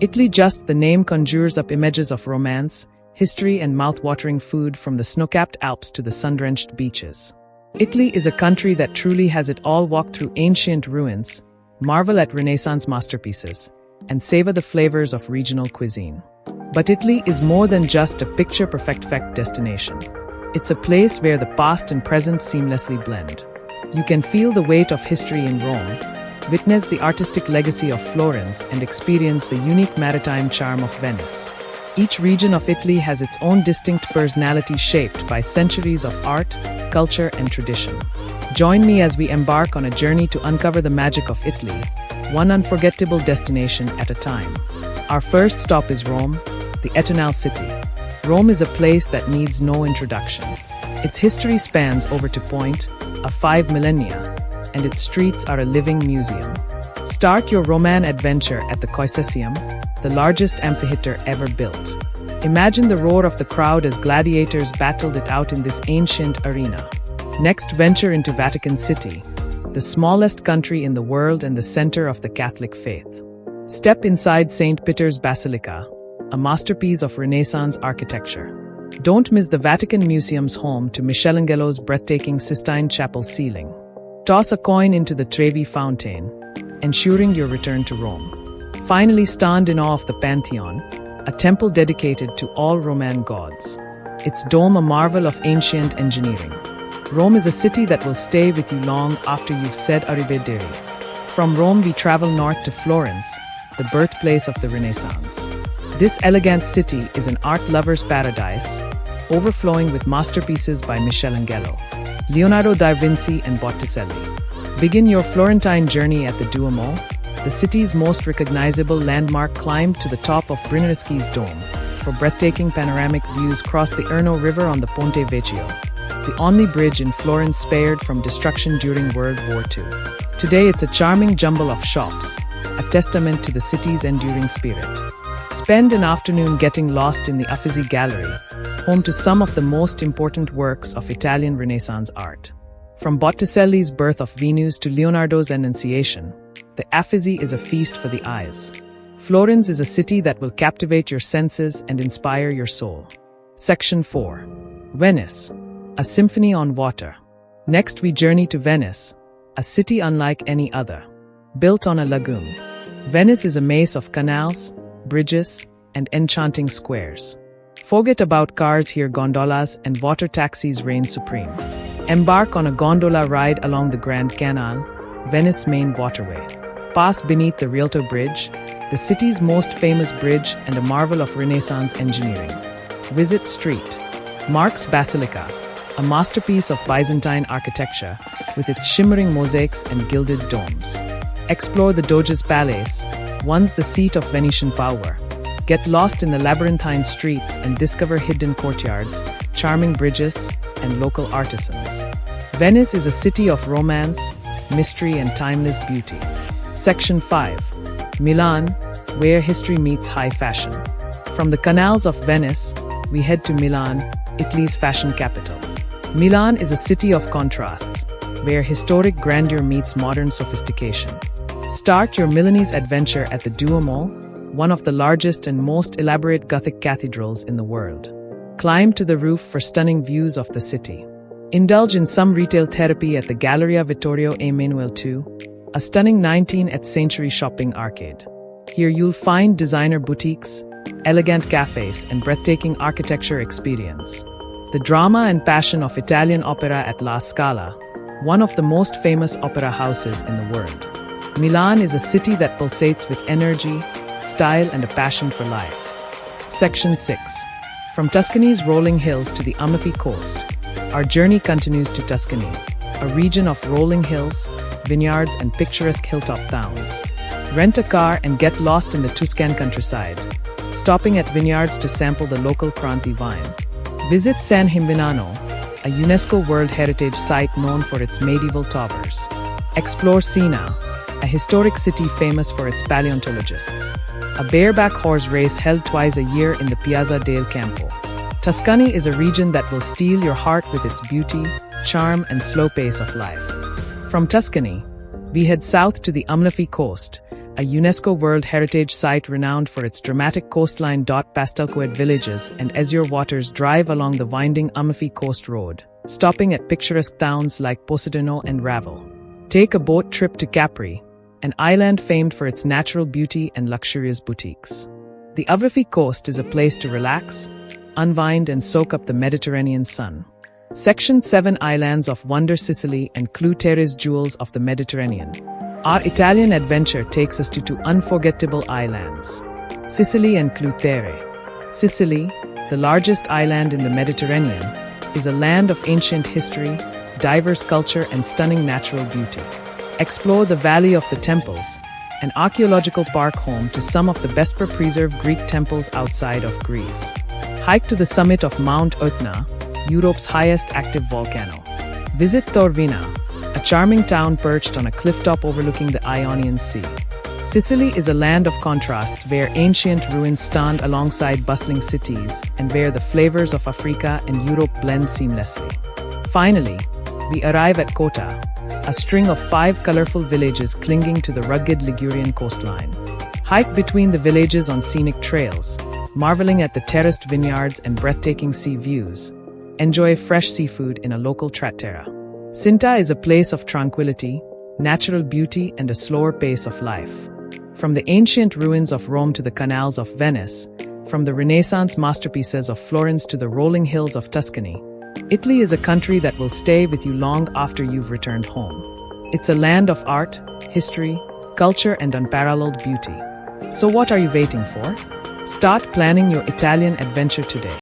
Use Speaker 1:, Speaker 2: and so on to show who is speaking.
Speaker 1: Italy, just the name conjures up images of romance, history and mouth-watering food, from the snow-capped Alps to the sun-drenched beaches. Italy is a country that truly has it all. Walk through ancient ruins, marvel at Renaissance masterpieces, and savor the flavors of regional cuisine. But Italy is more than just a picture-perfect destination. It's a place where the past and present seamlessly blend. You can feel the weight of history in Rome, witness the artistic legacy of Florence, and experience the unique maritime charm of Venice. Each region of Italy has its own distinct personality, shaped by centuries of art, culture, and tradition. Join me as we embark on a journey to uncover the magic of Italy, one unforgettable destination at a time. Our first stop is Rome, the Eternal City. Rome is a place that needs no introduction. Its history spans over 5 millennia, and its streets are a living museum. Start your Roman adventure at the Colosseum, the largest amphitheater ever built. Imagine the roar of the crowd as gladiators battled it out in this ancient arena. Next, venture into Vatican City, the smallest country in the world and the center of the Catholic faith. Step inside St. Peter's Basilica, a masterpiece of Renaissance architecture. Don't miss the Vatican Museum's home to Michelangelo's breathtaking Sistine Chapel ceiling. Toss a coin into the Trevi Fountain, ensuring your return to Rome. Finally, stand in awe of the Pantheon, a temple dedicated to all Roman gods. Its dome a marvel of ancient engineering. Rome is a city that will stay with you long after you've said arrivederci. From Rome we travel north to Florence, the birthplace of the Renaissance. This elegant city is an art lover's paradise, overflowing with masterpieces by Michelangelo, Leonardo da Vinci, and Botticelli. Begin your Florentine journey at the Duomo, the city's most recognizable landmark. Climb to the top of Brunelleschi's dome for breathtaking panoramic views. Cross the Arno River on the Ponte Vecchio, the only bridge in Florence spared from destruction during World War II. Today it's a charming jumble of shops, a testament to the city's enduring spirit. Spend an afternoon getting lost in the Uffizi Gallery, home to some of the most important works of Italian Renaissance art. From Botticelli's Birth of Venus to Leonardo's Annunciation, the Uffizi is a feast for the eyes. Florence is a city that will captivate your senses and inspire your soul. Section 4. Venice, a symphony on water. Next we journey to Venice, a city unlike any other. Built on a lagoon, Venice is a maze of canals, bridges, and enchanting squares. Forget about cars here, gondolas and water taxis reign supreme. Embark on a gondola ride along the Grand Canal, Venice's main waterway. Pass beneath the Rialto Bridge, the city's most famous bridge and a marvel of Renaissance engineering. Visit St. Mark's Basilica, a masterpiece of Byzantine architecture with its shimmering mosaics and gilded domes. Explore the Doge's Palace, once the seat of Venetian power. Get lost in the labyrinthine streets and discover hidden courtyards, charming bridges, and local artisans. Venice is a city of romance, mystery, and timeless beauty. Section 5. Milan, where history meets high fashion. From the canals of Venice, we head to Milan, Italy's fashion capital. Milan is a city of contrasts, where historic grandeur meets modern sophistication. Start your Milanese adventure at the Duomo, one of the largest and most elaborate Gothic cathedrals in the world. Climb to the roof for stunning views of the city. Indulge in some retail therapy at the Galleria Vittorio Emanuele II, a stunning 19th century shopping arcade. Here you'll find designer boutiques, elegant cafes, and breathtaking architecture experience. The drama and passion of Italian opera at La Scala, one of the most famous opera houses in the world. Milan is a city that pulsates with energy, style, and a passion for life. Section 6. From Tuscany's rolling hills to the Amalfi Coast, our journey continues to Tuscany, a region of rolling hills, vineyards, and picturesque hilltop towns. Rent a car and get lost in the Tuscan countryside, stopping at vineyards to sample the local Chianti vine. Visit San Gimignano, a UNESCO World Heritage Site known for its medieval towers. Explore Siena, a historic city famous for its paleontologists. A bareback horse race held twice a year in the Piazza del Campo. Tuscany is a region that will steal your heart with its beauty, charm, and slow pace of life. From Tuscany, we head south to the Amalfi Coast, a UNESCO World Heritage Site renowned for its dramatic coastline. Pastelcoed villages and azure waters drive along the winding Amalfi Coast Road, stopping at picturesque towns like Positano and Ravel. Take a boat trip to Capri, an island famed for its natural beauty and luxurious boutiques. The Amalfi Coast is a place to relax, unwind and soak up the Mediterranean sun. Section 7 Islands of Wonder Sicily and Clutera's Jewels of the Mediterranean. Our Italian adventure takes us to two unforgettable islands, Sicily and Clutere. Sicily, the largest island in the Mediterranean, is a land of ancient history, diverse culture and stunning natural beauty. Explore the Valley of the Temples, an archaeological park home to some of the best preserved Greek temples outside of Greece. Hike to the summit of Mount Etna, Europe's highest active volcano. Visit Taormina, a charming town perched on a clifftop overlooking the Ionian Sea. Sicily is a land of contrasts where ancient ruins stand alongside bustling cities and where the flavors of Africa and Europe blend seamlessly. Finally, we arrive at Kota, a string of 5 colorful villages clinging to the rugged Ligurian coastline. Hike between the villages on scenic trails, marveling at the terraced vineyards and breathtaking sea views. Enjoy fresh seafood in a local trattoria. Cinta is a place of tranquility, natural beauty and a slower pace of life. From the ancient ruins of Rome to the canals of Venice, from the Renaissance masterpieces of Florence to the rolling hills of Tuscany, Italy is a country that will stay with you long after you've returned home. It's a land of art, history, culture and unparalleled beauty. So what are you waiting for? Start planning your Italian adventure today.